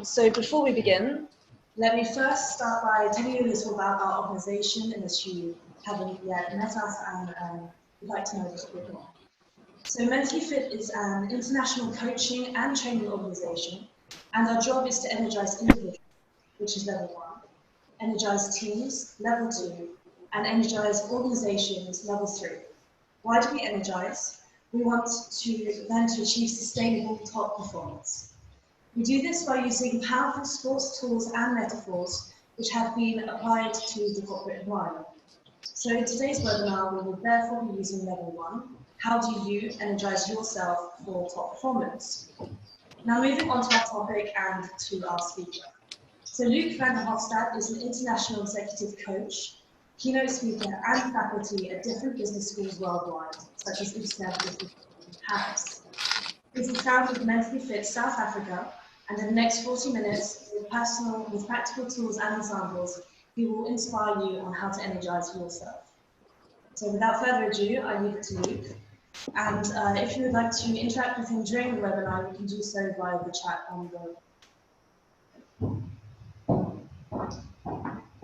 So before we begin, let me first start by telling you a little about our organisation, unless you haven't yet met us and would like to know us a bit more. So Mentally Fit is an international coaching and training organisation, and our job is to energise individuals, which is level 1, energise teams, level 2, and energise organisations, level 3. Why do we energise? We want to then to achieve sustainable top performance. We do this by using powerful sports tools and metaphors which have been applied to the corporate environment. So in today's webinar, we will therefore be using level 1, how do you energize yourself for top performance? Now moving on to our topic and to our speaker. So Luc van der Hofstad is an international executive coach, keynote speaker and faculty at different business schools worldwide, such as Amsterdam Business School in Paris. He's the founder of Mentally Fit South Africa, and in the next 40 minutes, with practical tools and examples, he will inspire you on how to energize yourself. So without further ado, I leave it to Luc. And if you would like to interact with him during the webinar, you can do so via the chat on the...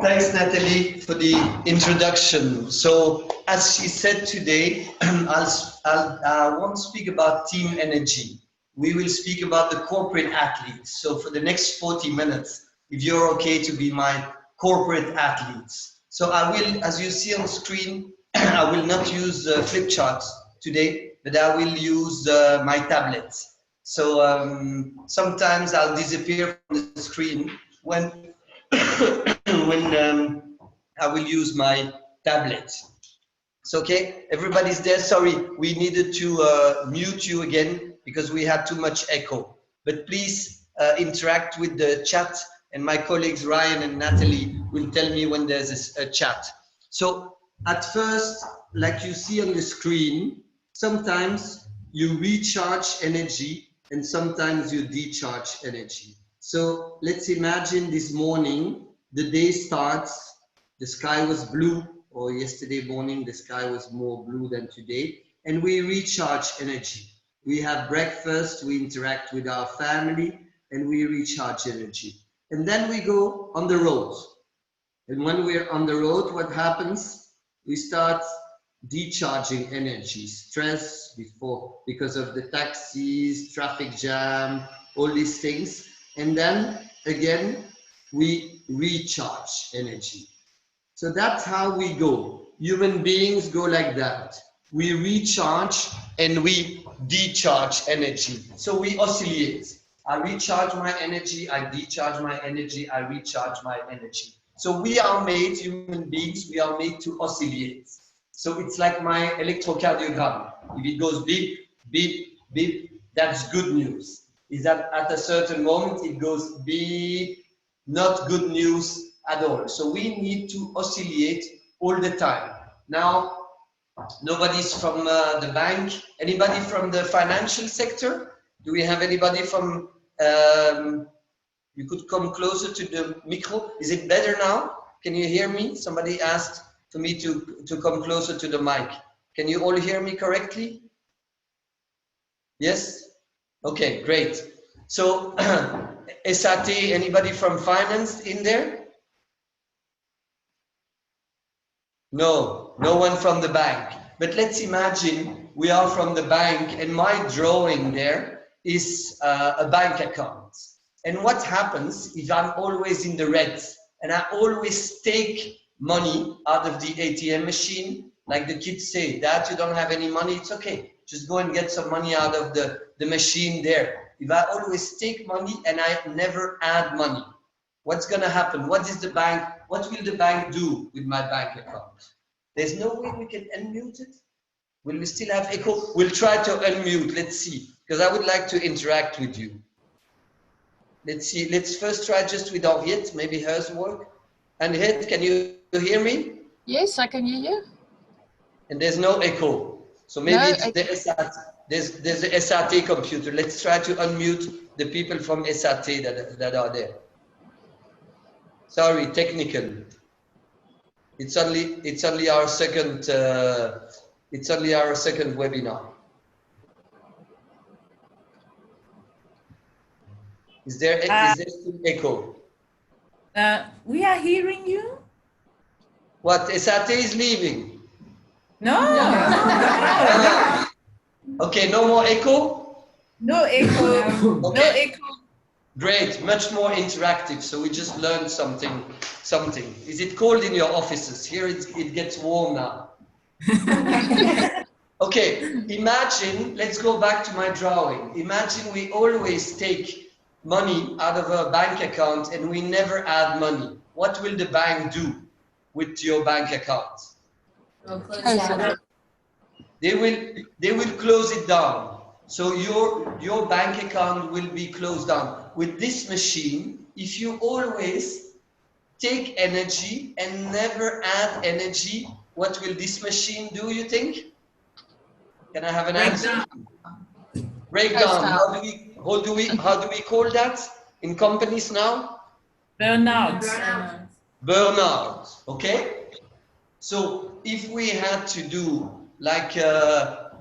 Thanks, Natalie, for the introduction. So, as she said today, I won't speak about team energy. We will speak about the corporate athletes. So for the next 40 minutes, if you're okay to be my corporate athletes. So I will, as you see on screen, I will not use flip charts today, but I will use my tablet. So sometimes I'll disappear from the screen when I will use my tablet. So, okay, everybody's there. Sorry, we needed to mute you again because we had too much echo. But please interact with the chat, and my colleagues Ryan and Natalie will tell me when there's a chat. So at first, like you see on the screen, sometimes you recharge energy and sometimes you decharge energy. So let's imagine this morning, the day starts, the sky was blue, or yesterday morning, the sky was more blue than today, and we recharge energy. We have breakfast, we interact with our family, and we recharge energy. And then we go on the road. And when we're on the road, what happens? We start decharging energy, stress because of the taxis, traffic jam, all these things. And then again, we recharge energy. So that's how we go. Human beings go like that. We recharge and we decharge energy. So we oscillate. I recharge my energy, I decharge my energy, I recharge my energy. So we are made, human beings, we are made to oscillate. So it's like my electrocardiogram. If it goes beep, beep, beep, that's good news. Is that at a certain moment it goes beep, not good news at all. So we need to oscillate all the time. Now, nobody's from the bank. Anybody from the financial sector? Do we have anybody from, you could come closer to the micro. Is it better now? Can you hear me? Somebody asked for me to come closer to the mic. Can you all hear me correctly? Yes? Okay, great. So, SAT, anybody from finance in there? No, no one from the bank. But let's imagine we are from the bank and my drawing there is a bank account. And what happens if I'm always in the red and I always take money out of the ATM machine? Like the kids say, Dad, you don't have any money? It's okay. Just go and get some money out of the machine there. If I always take money and I never add money, what's going to happen? What will the bank do with my bank account? There's no way we can unmute it. Will we still have echo? We'll try to unmute. Let's see, because I would like to interact with you. Let's see. Let's first try just with Henriette. Maybe hers work. Henriette, can you hear me? Yes, I can hear you. And there's no echo. So maybe it's the SAT. There's the SAT computer. Let's try to unmute the people from SAT that are there. Sorry, technical. It's only our second webinar. Is there still echo? We are hearing you. What? Esate is leaving. No. Okay, no more echo? No echo. Okay. No echo. Great, much more interactive. So we just learned something. Is it cold in your offices? Here it gets warm now. Okay, imagine, let's go back to my drawing. Imagine we always take money out of a bank account and we never add money. What will the bank do with your bank account? They will close it down. So your bank account will be closed down. With this machine, if you always take energy and never add energy, what will this machine do, you think? Can I have an answer? Breakdown. How do we call that in companies now? Burnout. Burnout. Okay. So if we had to do like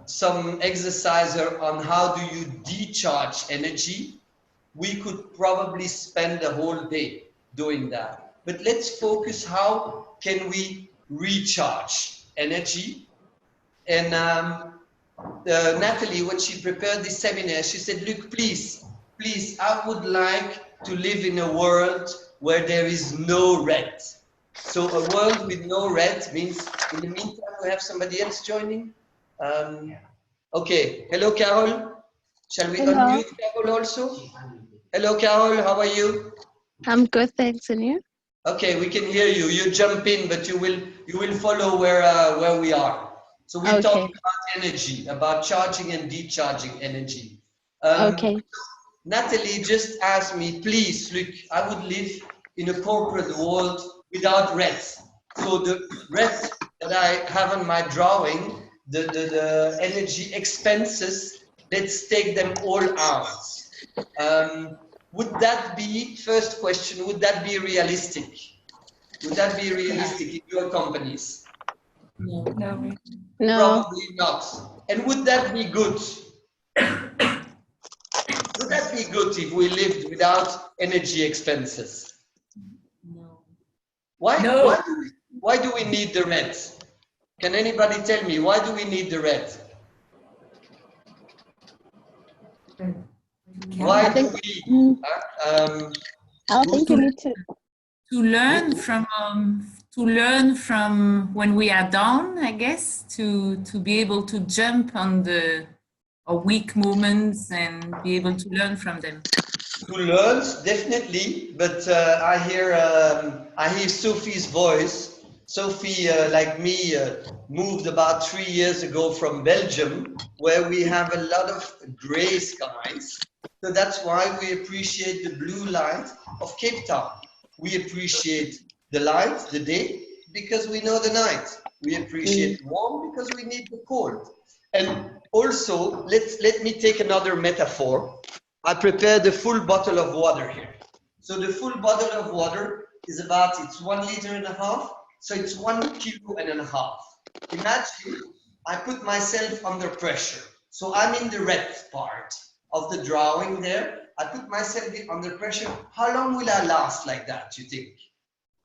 some exercise on how do you decharge energy, we could probably spend the whole day doing that. But let's focus how can we recharge energy. And Natalie, when she prepared this seminar, she said, look, please, I would like to live in a world where there is no red. So a world with no red means, in the meantime, we have somebody else joining. Okay, hello, Carol. Shall we unmute Carol also? Hello, Carol, how are you? I'm good, thanks, and you? Okay, we can hear you. You jump in, but you will follow where we are. So we're talking about energy, about charging and decharging energy. Okay. Natalie just asked me, please, look, I would live in a corporate world without reds. So the reds that I have on my drawing, the energy expenses, let's take them all out. Would that be, first question, would that be realistic? Would that be realistic in your companies? No. Probably not. And would that be good? Would that be good if we lived without energy expenses? No. Why do we need the red? Can anybody tell me, why do we need the red? Why do we? I think you need to learn from when we are down, I guess, to be able to jump on the weak moments and be able to learn from them. To learn, definitely, but I hear Sophie's voice. Sophie, like me, moved about 3 years ago from Belgium, where we have a lot of gray skies. So that's why we appreciate the blue light of Cape Town. We appreciate the light, the day, because we know the night. We appreciate warm because we need the cold. And also, let me take another metaphor. I prepared a full bottle of water here. So the full bottle of water is about, it's 1.5 liters, so it's 1.5 kilos. Imagine I put myself under pressure. So I'm in the red part of the drawing there. I put myself under pressure. How long will I last like that, you think?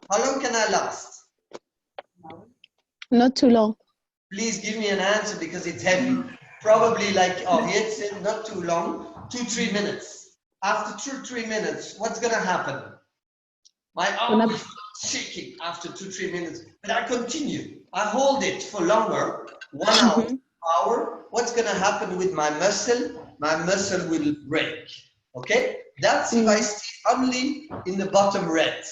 How long can I last? Not too long. Please give me an answer because it's heavy. Probably like, oh, it's not too long, 2-3 minutes. After 2-3 minutes, what's gonna happen? My arm will start shaking after 2-3 minutes, but I continue. I hold it for longer, 1 hour. What's gonna happen with my muscle? My muscle will break, okay? That's if I stay only in the bottom red.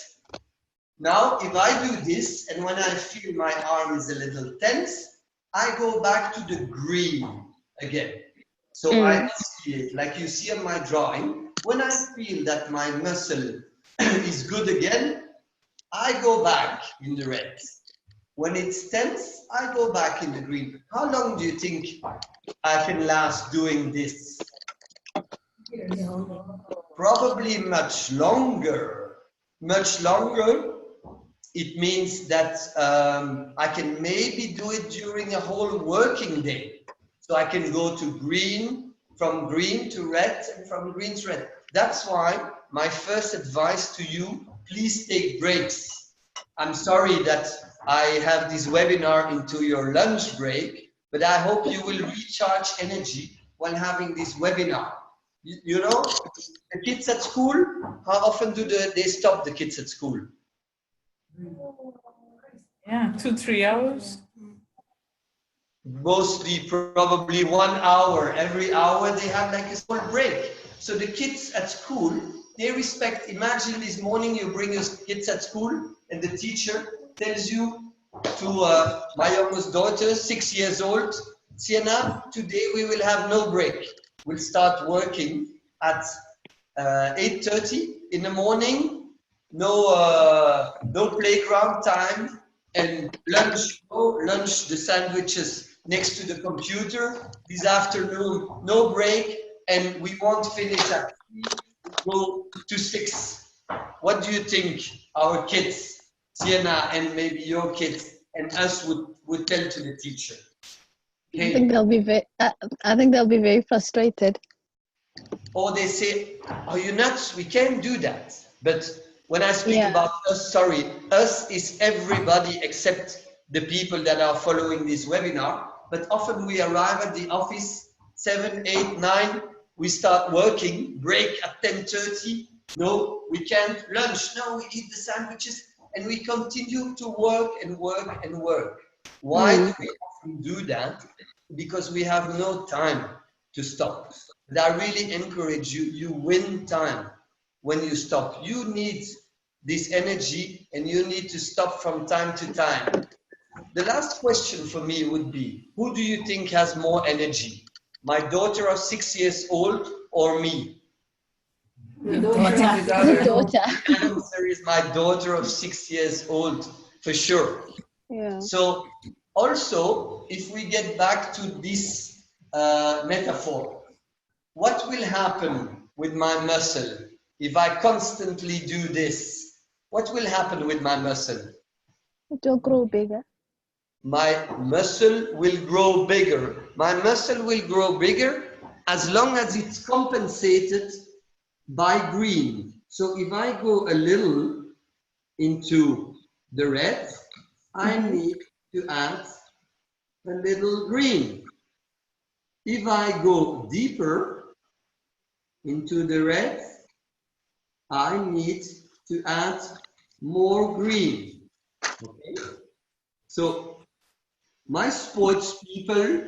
Now, if I do this, and when I feel my arm is a little tense, I go back to the green again. So I see it, like you see on my drawing, when I feel that my muscle is good again, I go back in the red. When it's tense, I go back in the green. How long do you think I can last doing this? Probably much longer. Much longer. It means that I can maybe do it during a whole working day. So I can go to green, from green to red, and from green to red. That's why my first advice to you, please take breaks. I'm sorry that I have this webinar into your lunch break, but I hope you will recharge energy while having this webinar. You know, the kids at school, how often do they stop the kids at school? Yeah, 2-3 hours. Mostly probably 1 hour. Every hour they have like a small break. So the kids at school, they respect. Imagine this morning you bring your kids at school and the teacher tells you to my youngest daughter, 6 years old, Sienna, today we will have no break. We'll start working at 8:30 in the morning. No playground time, and lunch, the sandwiches next to the computer. This afternoon, no break, and we won't finish at 3, go to 6. What do you think our kids, Sienna and maybe your kids and us would tell to the teacher? I think they'll be very frustrated. Or they say, are you nuts? We can't do that. But when I speak about us, sorry, us is everybody except the people that are following this webinar. But often we arrive at the office 7, 8, 9, we start working, break at 10:30. No, we can't. Lunch, no, we eat the sandwiches and we continue to work and work and work. Why do we often do that? Because we have no time to stop. But I really encourage you, you win time when you stop. You need this energy and you need to stop from time to time. The last question for me would be, who do you think has more energy? My daughter of 6 years old or me? The daughter. The answer is my daughter of 6 years old, for sure. Yeah. So also, if we get back to this metaphor, what will happen with my muscle if I constantly do this? What will happen with my muscle? It will grow bigger. My muscle will grow bigger. My muscle will grow bigger as long as it's compensated by green. So if I go a little into the red, I need to add a little green. If I go deeper into the red, I need to add more green. Okay? So my sports people,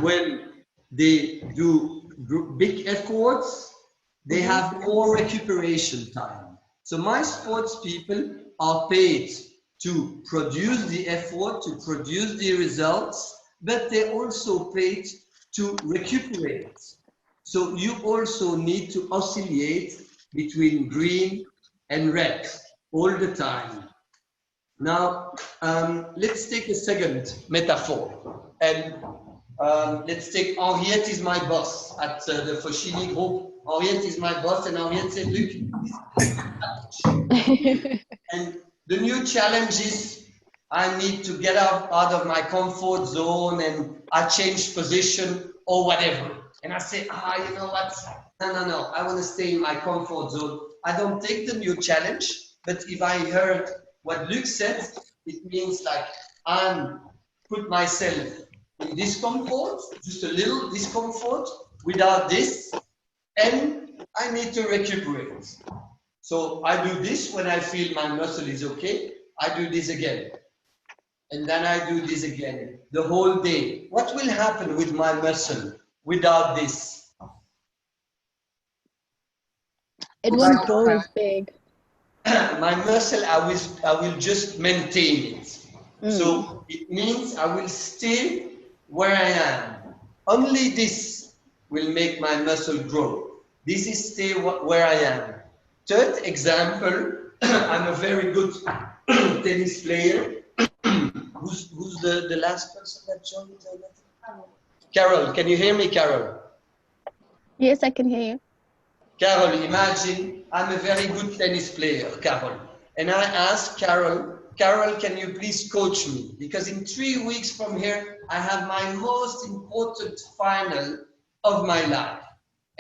when they do big efforts, they have more recuperation time. So my sports people are paid to produce the effort, to produce the results, but they're also paid to recuperate. So you also need to oscillate between green and red all the time. Now, let's take a second metaphor. And let's take Henriette is my boss at the Foschini Group. Henriette is my boss, and Henriette said, look, and the new challenge is I need to get out of my comfort zone and I change position or whatever. And I say, you know what? No, I want to stay in my comfort zone. I don't take the new challenge, but if I heard what Luc said, it means like I'm put myself in discomfort, just a little discomfort without this, and I need to recuperate. So I do this when I feel my muscle is okay. I do this again. And then I do this again the whole day. What will happen with my muscle without this? It won't grow as big. My muscle, I will just maintain it. So it means I will stay where I am. Only this will make my muscle grow. This is stay where I am. Third example, I'm a very good tennis player. Who's the last person that joined? Carol, can you hear me, Carol? Yes, I can hear you. Carol, imagine I'm a very good tennis player, Carol. And I asked Carol, can you please coach me? Because in 3 weeks from here, I have my most important final of my life.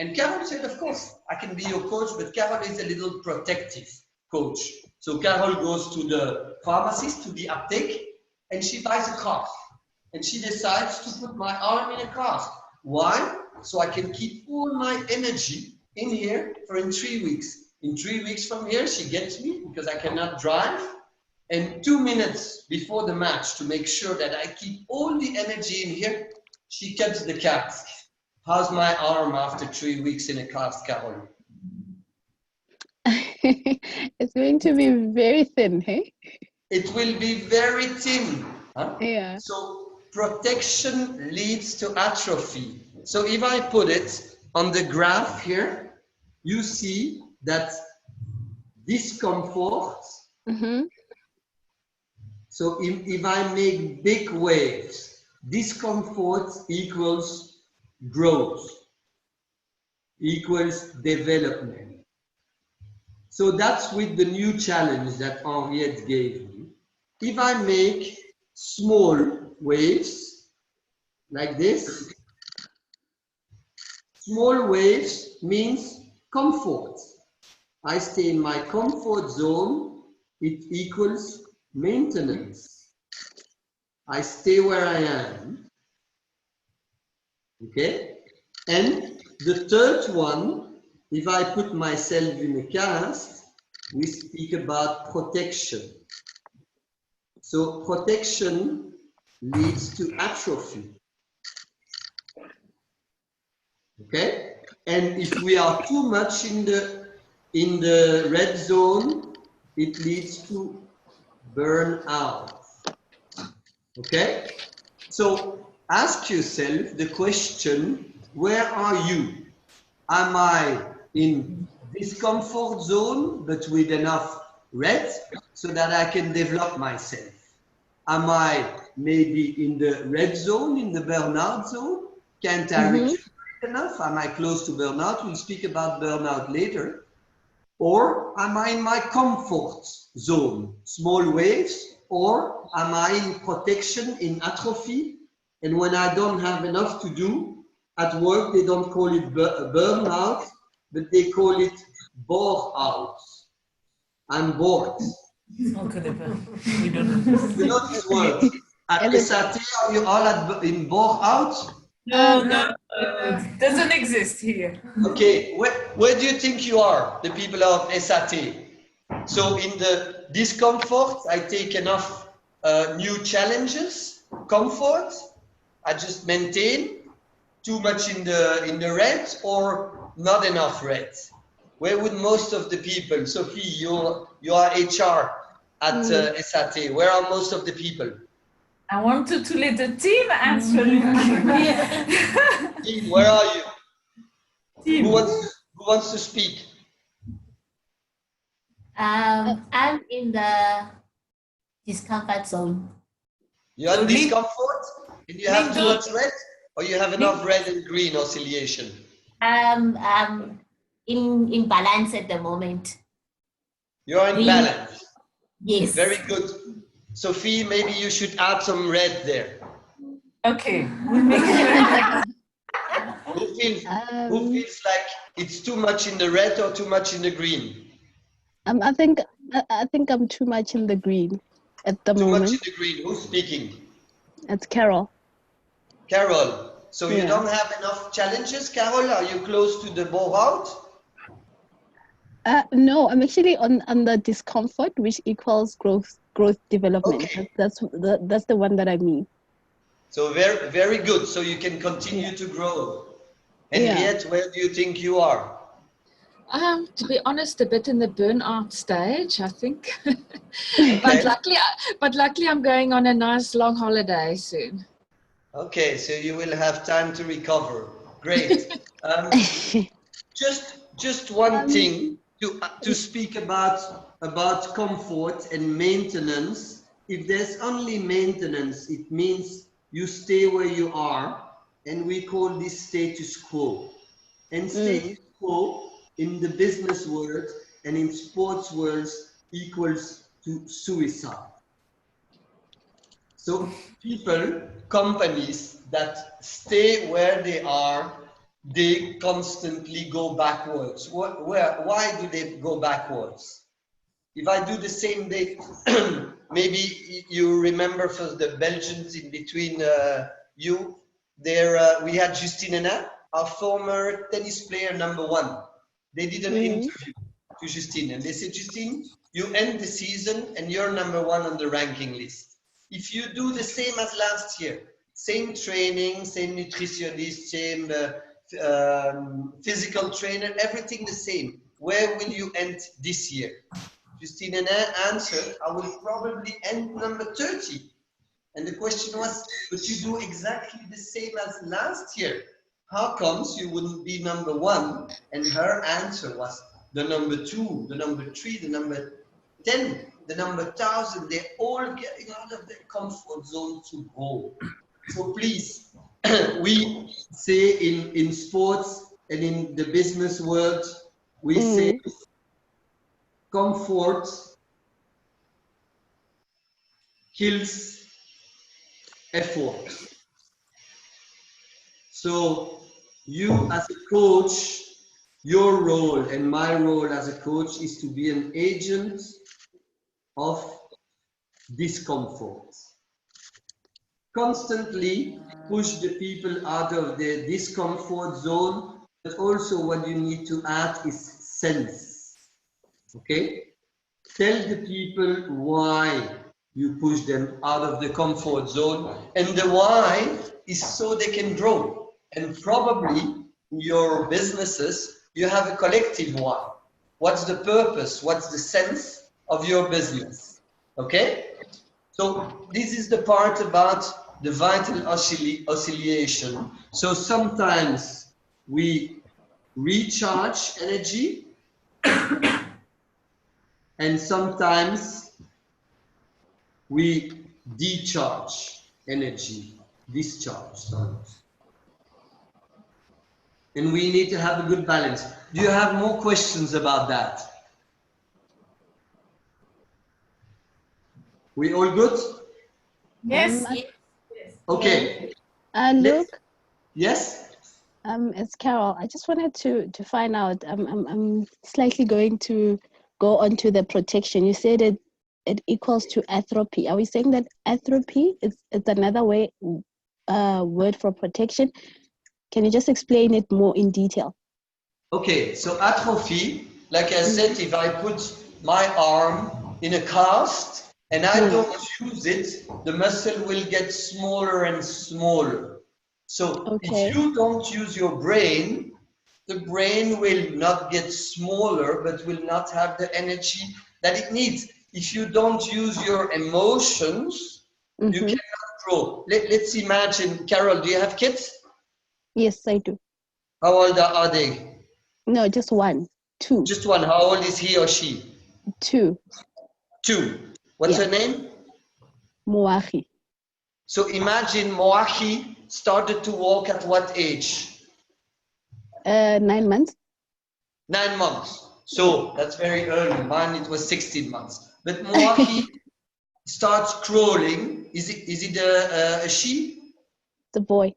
And Carol said, of course, I can be your coach, but Carol is a little protective coach. So Carol goes to the pharmacist, to the apteke, and she buys a cast. And she decides to put my arm in a cast. Why? So I can keep all my energy in here for in 3 weeks. In 3 weeks from here, she gets me because I cannot drive. And 2 minutes before the match, to make sure that I keep all the energy in here, she cuts the cast. How's my arm after 3 weeks in a cast, Carol? It's going to be very thin, hey? It will be very thin. Huh? Yeah. So protection leads to atrophy. So if I put it on the graph here, you see that discomfort. So if I make big waves, discomfort equals growth, equals development. So that's with the new challenge that Henriette gave me. If I make small waves like this, small waves means comfort. I stay in my comfort zone, it equals maintenance. I stay where I am. Okay? And the third one, if I put myself in a cast, we speak about protection. So protection leads to atrophy. Okay? And if we are too much in the red zone, it leads to burnout. Okay? So ask yourself the question, where are you? Am I in discomfort zone, but with enough red so that I can develop myself? Am I maybe in the red zone, in the burnout zone? Can't I recuperate enough? Am I close to burnout? We'll speak about burnout later. Or am I in my comfort zone, small waves? Or am I in protection, in atrophy? And when I don't have enough to do, at work they don't call it burnout, but they call it bore out. I'm bored. We don't know. You know this word. At SAT, are you all in bore out? No, it doesn't exist here. Okay, where do you think you are, the people of SAT? So in the discomfort, I take enough new challenges, comfort, I just maintain. Too much in the red or not enough red? Where would most of the people, Sophie, you are HR at SAT, where are most of the people? I wanted to let the team answer. Team, where are you? Team. Who wants to speak? I'm in the discomfort zone. You are in discomfort and you have too much red? Or you have enough red and green oscillation? In balance at the moment. You are in balance? Yes. Very good. Sophie, maybe you should add some red there. Okay, we'll make it. Who feels like it's too much in the red or too much in the green? I think I'm too much in the green at the moment. Too much in the green. Who's speaking? It's Carol. Carol. So you don't have enough challenges, Carol? Are you close to the bore out? No, I'm actually on the discomfort, which equals growth development. Okay. That's the one that I mean. So very, very good. So you can continue to grow. And yet, where do you think you are? To be honest, a bit in the burnout stage, I think. Okay. but luckily, I'm going on a nice long holiday soon. Okay, so you will have time to recover. Great. Just one thing to speak about comfort and maintenance. If there's only maintenance, it means you stay where you are, and we call this status quo. And status quo in the business world and in sports worlds equals to suicide. So people, companies that stay where they are they constantly go backwards. Why do they go backwards? If I do the same day, maybe you remember for the Belgians in between you, there we had Justine Henin, our former tennis player #1. They did an interview to Justine and they said, Justine, you end the season and you're #1 on the ranking list. If you do the same as last year, same training, same nutritionist, same physical trainer, everything the same, where will you end this year? Justine Henin answered, I will probably end #30. And the question was, but you do exactly the same as last year. How comes you wouldn't be #1? And her answer was, the #2, the #3, the #10, the #1000, they're all getting out of their comfort zone to go. So please, we say in sports and in the business world, we say comfort kills effort. So you as a coach, your role and my role as a coach is to be an agent of discomfort. Constantly push the people out of their discomfort zone, but also what you need to add is sense. Okay? Tell the people why you push them out of the comfort zone, and the why is so they can grow. And probably in your businesses, you have a collective why. What's the purpose? What's the sense of your business? Okay? So this is the part about the vital oscillation. So sometimes we recharge energy and sometimes we decharge energy, discharge. And we need to have a good balance. Do you have more questions about that? We all good? Yes. Okay. Luke, Yes? it's Carol. I just wanted to find out. I'm slightly going to go on to the protection. You said it equals to atrophy. Are we saying that atrophy is another word for protection? Can you just explain it more in detail? Okay, so atrophy, like I said, if I put my arm in a cast and I don't use it, the muscle will get smaller and smaller. So if you don't use your brain, the brain will not get smaller, but will not have the energy that it needs. If you don't use your emotions, you cannot grow. Let's imagine, Carol, do you have kids? Yes, I do. How old are they? No, just one. 2. Just one. How old is he or she? 2. 2. What's her name? Moahi. So imagine Moahi started to walk at what age? 9 months. 9 months. So that's very early. Mine, it was 16 months. But Moahi starts crawling. Is it a she? The boy.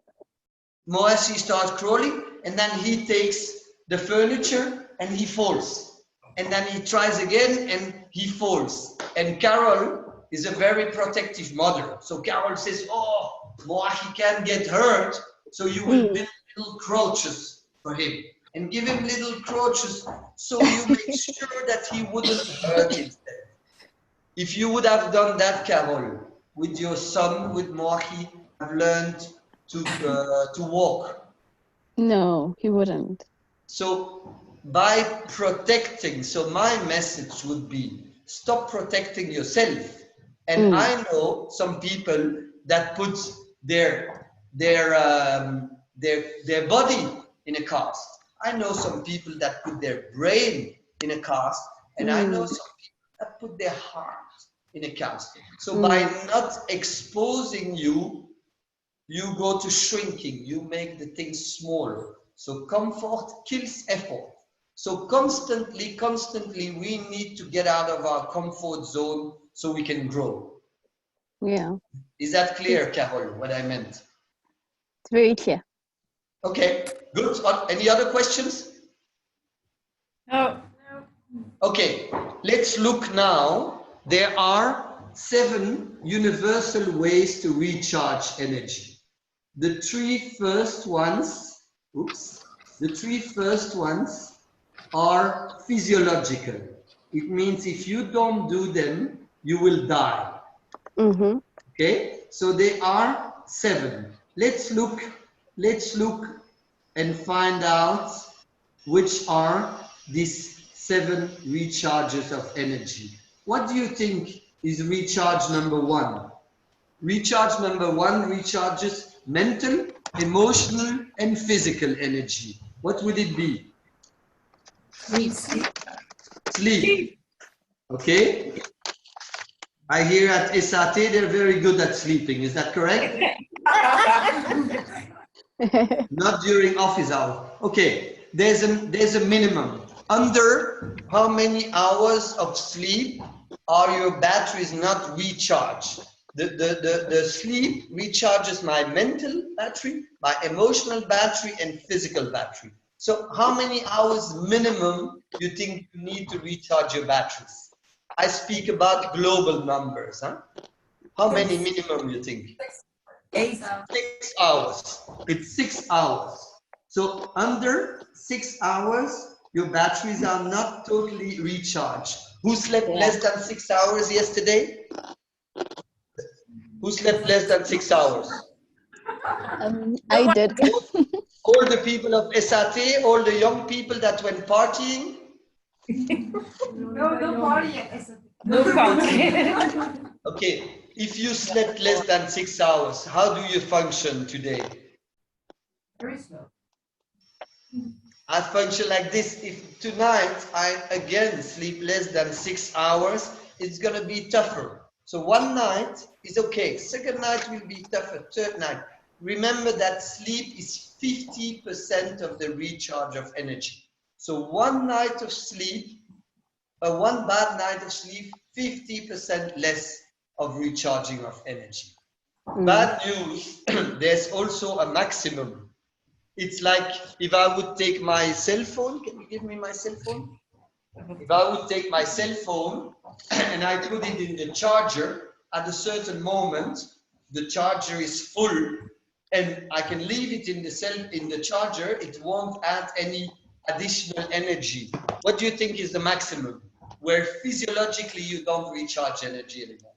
Moahi starts crawling, and then he takes the furniture and he falls. And then he tries again and he falls. And Carol is a very protective mother. So Carol says, oh, Moahi can't get hurt. So you will build little crouches for him. And give him little crouches so you make sure that he wouldn't hurt himself. If you would have done that, Carol, with your son, with Moahi, have learned to walk. No, he wouldn't. So by protecting, so my message would be, stop protecting yourself. And I know some people that put their body in a cast. I know some people that put their brain in a cast, and I know some people that put their heart in a cast. So by not exposing you, you go to shrinking, you make the things smaller. So comfort kills effort. So constantly, we need to get out of our comfort zone so we can grow. Yeah. Is that clear, Carol, what I meant? It's very clear. Okay, good. Any other questions? No. Okay, let's look now. There are 7 universal ways to recharge energy. The 3 first ones, the 3 first ones are physiological. It means if you don't do them, you will die. Mm-hmm. Okay, so there are 7. Let's look and find out which are these 7 recharges of energy. What do you think is recharge number 1? Recharge number 1 recharges mental, emotional, and physical energy. What would it be? Sleep. Okay. I hear at SAT they're very good at sleeping. Is that correct? Not during office hours. Okay. There's a minimum. Under how many hours of sleep are your batteries not recharged? The sleep recharges my mental battery, my emotional battery, and physical battery. So how many hours minimum you think you need to recharge your batteries? I speak about global numbers. Huh? How many minimum you think? 8. 6 hours. It's 6 hours. So under 6 hours, your batteries are not totally recharged. Who slept less than 6 hours yesterday? Who slept less than 6 hours? I did. All the people of SAT, all the young people that went partying. No party. Okay, if you slept less than 6 hours, how do you function today? Very slow. I function like this. If tonight I again sleep less than 6 hours, it's going to be tougher. So one night is okay. Second night will be tougher. Third night. Remember that sleep is 50% of the recharge of energy. So one night of sleep, one bad night of sleep, 50% less of recharging of energy. Bad news, there's also a maximum. It's like if I would take my cell phone, can you give me my cell phone? If I would take my cell phone and I put it in the charger, at a certain moment, the charger is full and I can leave it in the charger, it won't add any additional energy. What do you think is the maximum? Where physiologically you don't recharge energy anymore?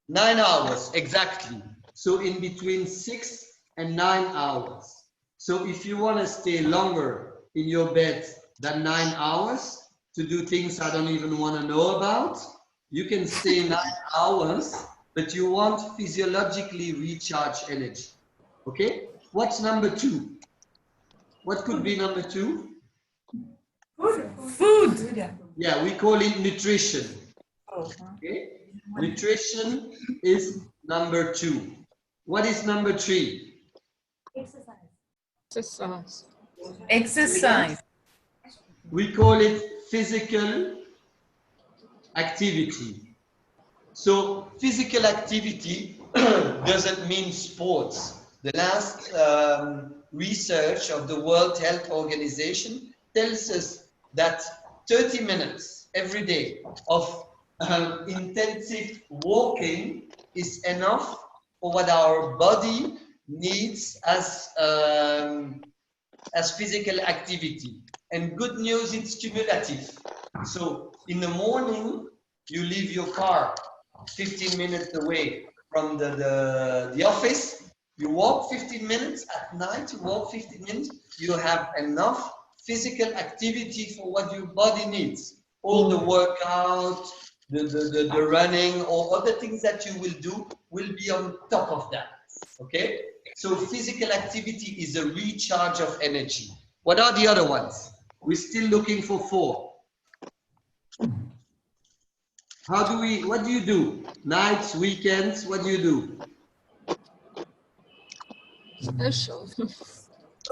9 hours, exactly. So in between 6 and 9 hours. So if you want to stay longer in your bed than 9 hours to do things I don't even want to know about, you can stay 9 hours, but you won't physiologically recharge energy. Okay? What's number 2? What could be number 2? Food. Yeah, we call it nutrition. Okay? Nutrition is number 2. What is number 3? Exercise. Exercise. We call it physical activity. So physical activity doesn't mean sports. The last research of the World Health Organization tells us that 30 minutes every day of intensive walking is enough for what our body needs as physical activity. And good news, it's cumulative. So in the morning, you leave your car 15 minutes away from the office. You walk 15 minutes. At night, you walk 15 minutes. You have enough physical activity for what your body needs. All the workout, the running, or other things that you will do will be on top of that. Okay? So physical activity is a recharge of energy. What are the other ones? We're still looking for 4. What do you do? Nights, weekends, what do you do? Social.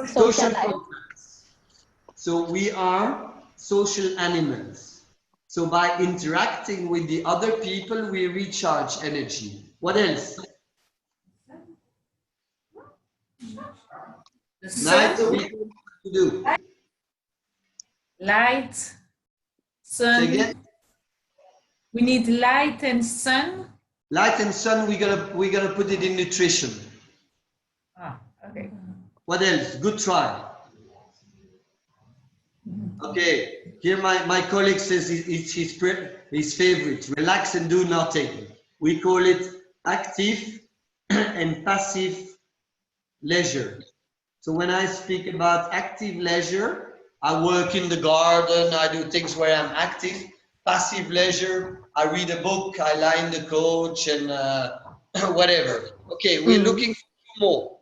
Social contacts. So we are social animals. So by interacting with the other people, we recharge energy. What else? The Night, sun, we don't know what to do. light, Say again? sun. We need light and sun. Light and sun, we're gonna put it in nutrition. Ah, okay. What else? Good try. Okay, here my colleague says it's his favorite. Relax and do nothing. We call it active and passive leisure. So when I speak about active leisure, I work in the garden, I do things where I'm active. Passive leisure, I read a book, I lie in the couch and whatever. Okay, we're looking for two more.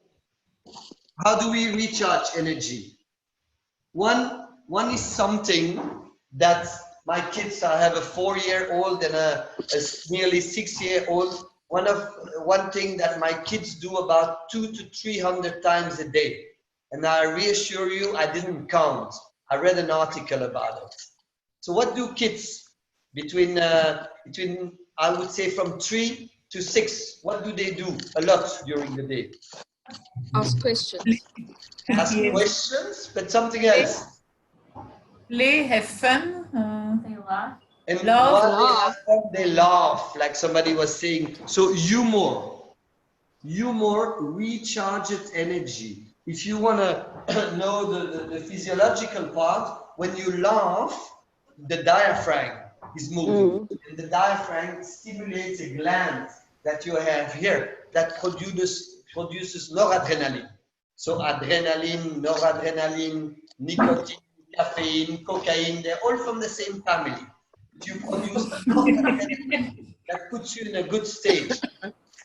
How do we recharge energy? One is something that my kids, I have a 4-year-old and a nearly 6-year-old. One thing that my kids do about 200 to 300 times a day. And I reassure you, I didn't count. I read an article about it. So what do kids between I would say from 3 to 6, what do they do a lot during the day? Ask questions. Ask Yes. questions, but something else. Play, have fun. And Laugh. while they laugh, like somebody was saying. So humor recharges energy. If you want to know the physiological part, when you laugh, the diaphragm is moving. And the diaphragm stimulates a gland that you have here that produces noradrenaline. So adrenaline, noradrenaline, nicotine, caffeine, cocaine, they're all from the same family. You produce noradrenaline that puts you in a good state.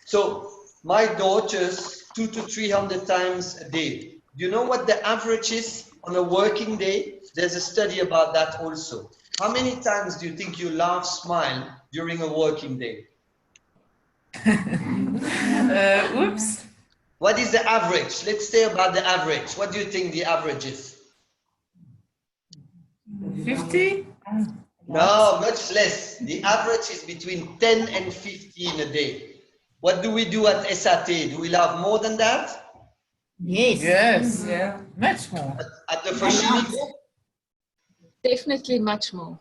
So my daughters, 200 to 300 times a day. Do you know what the average is on a working day? There's a study about that also. How many times do you think you laugh, smile during a working day? Oops. What is the average? Let's say about the average. What do you think the average is? 50? No, much less. The average is between 10 and 15 a day. What do we do at SAT? Do we laugh more than that? Yes. Yes, yeah, much more. At the Foschini? Definitely much more.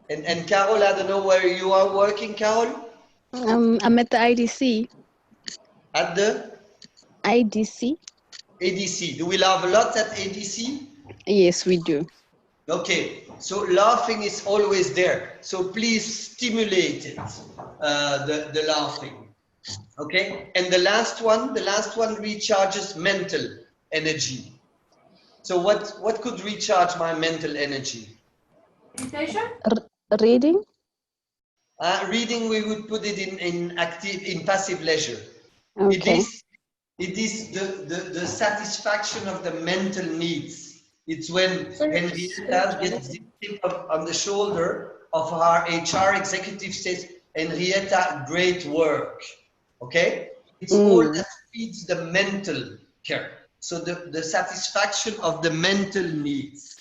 And Carol, I don't know where you are working, Carol? I'm at the IDC. At the IDC? ADC. Do we laugh a lot at ADC? Yes, we do. Okay, so laughing is always there. So please stimulate it, the laughing. Okay, and the last one recharges mental energy. So what could recharge my mental energy? Meditation? Reading? Reading, we would put it in passive leisure. Okay. It is the satisfaction of the mental needs. It's when Henrietta gets the tip on the shoulder of our HR executive, says, Henrietta, great work. Okay? It's all that feeds the mental care. So the satisfaction of the mental needs.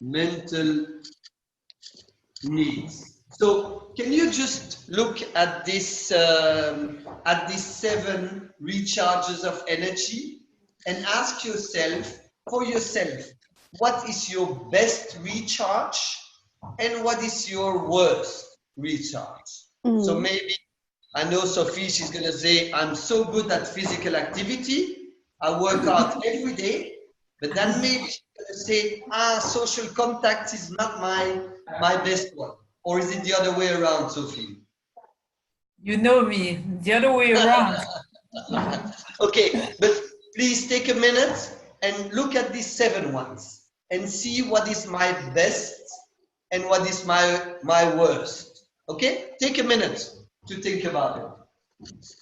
Mental needs. So can you just look at these 7 recharges of energy and ask yourself, for yourself, what is your best recharge and what is your worst recharge? So maybe, I know Sophie, she's going to say, I'm so good at physical activity, I work out every day, but then maybe she's going to say, social contact is not my best one. Or is it the other way around, Sophie? You know me, the other way around. Okay, but please take a minute and look at these 7 ones and see what is my best and what is my worst. Okay, take a minute to think about it. Yes.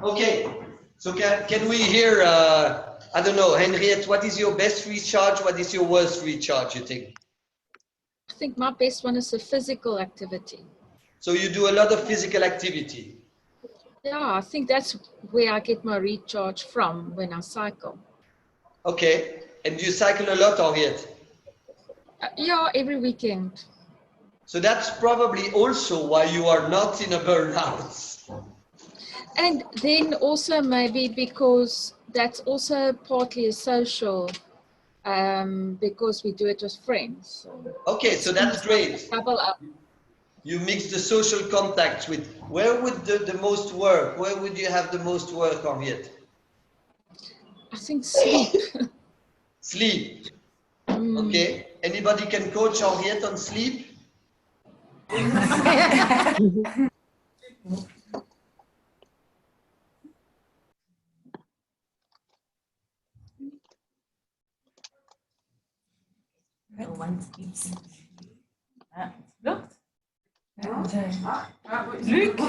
Okay, so can we hear, I don't know, Henriette, what is your best recharge? What is your worst recharge, you think? I think my best one is a physical activity. So you do a lot of physical activity. Yeah, I think that's where I get my recharge from when I cycle. Okay. And do you cycle a lot, Henriette? Yeah, every weekend. So that's probably also why you are not in a burnout. And then also maybe because that's also partly a social, because we do it with friends. So Okay, so that's great. double up. You mix the social contacts with, where would the most work? Where would you have the most work, Henriette? I think sleep. Sleep. Okay. Anybody can coach Henriette on sleep? No one sleeps. Ah, look. Luc.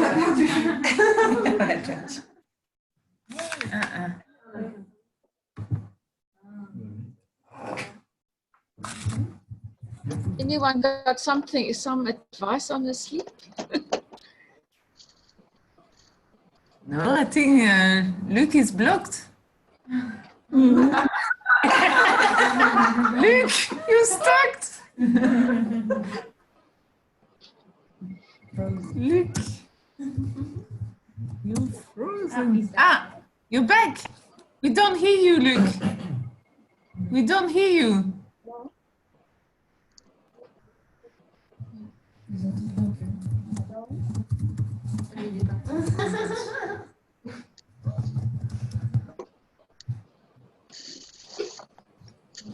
Anyone got some advice on the sleep? No, I think Luc is blocked. Luc, you stuck. Luc, you're frozen. Ah, you're back. We don't hear you, Luc. We don't hear you.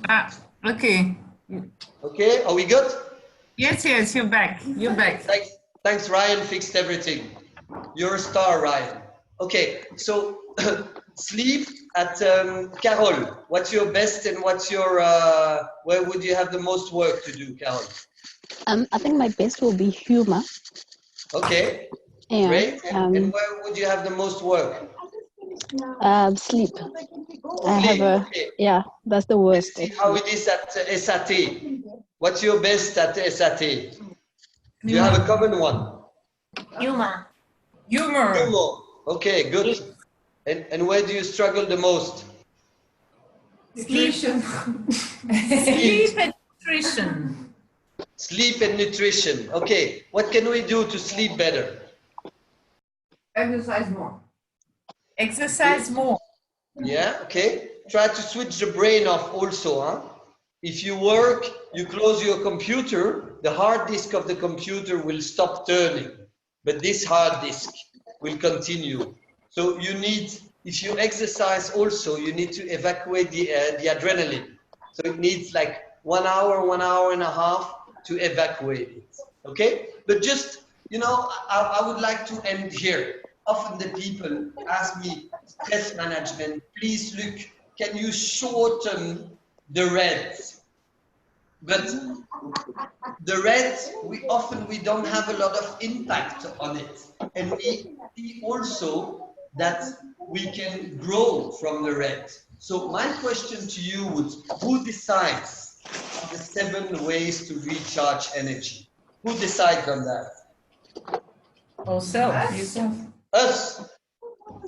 Ah, okay. Okay, are we good? Yes, yes, you're back. You're back. Thanks, Ryan fixed everything. You're a star, Ryan. Okay, so sleep at Carol. What's your best and what's your, where would you have the most work to do, Carol? I think my best will be humor. Okay, Yeah, great. And where would you have the most work? sleep. I have a, okay. yeah, that's the Let's worst. see how it is at SAT. What's your best at SAT? Do you have a common one? Humor. Humor. Humor. Okay, good. And where do you struggle the most? Nutrition. Sleep and nutrition. Sleep and nutrition. Okay, what can we do to sleep better? Exercise more. Exercise more. Yeah, okay. Try to switch the brain off also. Huh? If you work, you close your computer, the hard disk of the computer will stop turning. But this hard disk will continue. So you need, if you exercise also, you need to evacuate the adrenaline. So it needs like 1 hour and a half to evacuate it. Okay? But just, you know, I would like to end here. Often the people ask me, stress management, please look, can you shorten the red? But the red, we don't have a lot of impact on it. And we see also that we can grow from the red. So my question to you would, who decides the 7 ways to recharge energy? Who decides on that? Yourself. Us,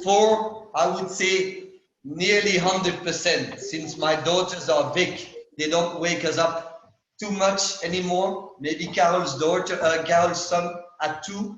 for, I would say, nearly 100%. Since my daughters are big, they don't wake us up too much anymore. Maybe Carol's son at 2,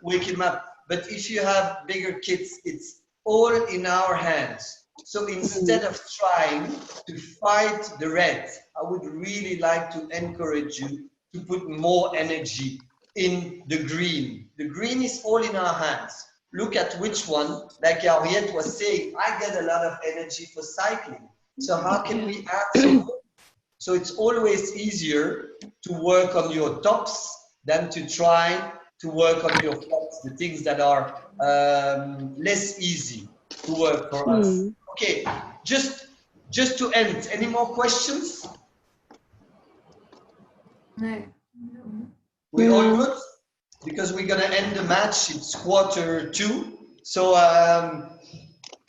wake him up. But if you have bigger kids, it's all in our hands. So instead of trying to fight the red, I would really like to encourage you to put more energy in the green. The green is all in our hands. Look at which one, like Henriette was saying, I get a lot of energy for cycling. So how can we add some more? So it's always easier to work on your tops than to try to work on your flops, the things that are less easy to work for us. Okay, just to end, any more questions? No. We all good? Because we're gonna end the match, it's 1:45. So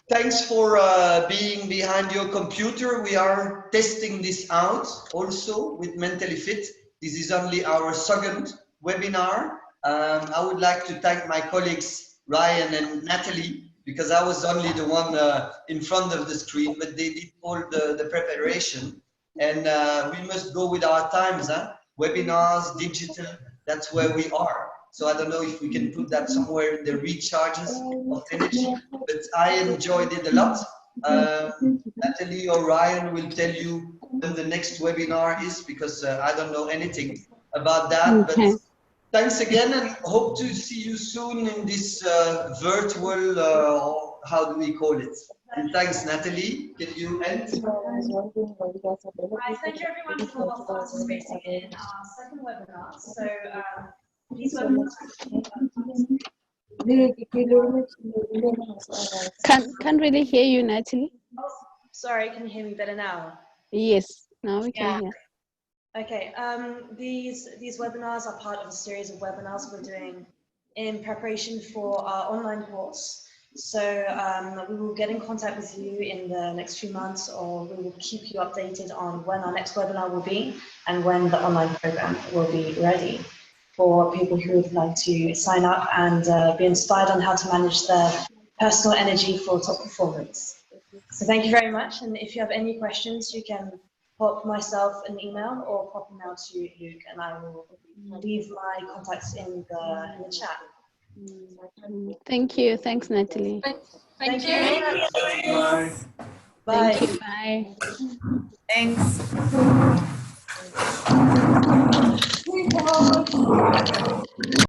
thanks for being behind your computer. We are testing this out also with Mentally Fit. This is only our 2nd webinar. I would like to thank my colleagues Ryan and Natalie, because I was only the one in front of the screen, but they did all the preparation. And we must go with our times, huh? Webinars, digital, that's where we are. So I don't know if we can put that somewhere in the recharges of energy, but I enjoyed it a lot. Natalie or Ryan will tell you when the next webinar is, because I don't know anything about that. Okay. But thanks again, and hope to see you soon in this virtual, how do we call it? And thanks, Natalie. Can you end? Right, thank you everyone for participating in our second webinar. So these webinars. Can't really hear you, Natalie. Sorry, can you hear me better now? Yes, now we can Yeah. hear. Okay, these webinars are part of a series of webinars we're doing in preparation for our online course. So we will get in contact with you in the next few months, or we will keep you updated on when our next webinar will be and when the online program will be ready for people who would like to sign up and be inspired on how to manage their personal energy for top performance. So thank you very much. And if you have any questions, you can pop myself an email or pop an email to Luke, and I will leave my contacts in the chat. Thank you. Thanks, Natalie. Thank you. Bye. Bye. Thank you. Bye. Thanks.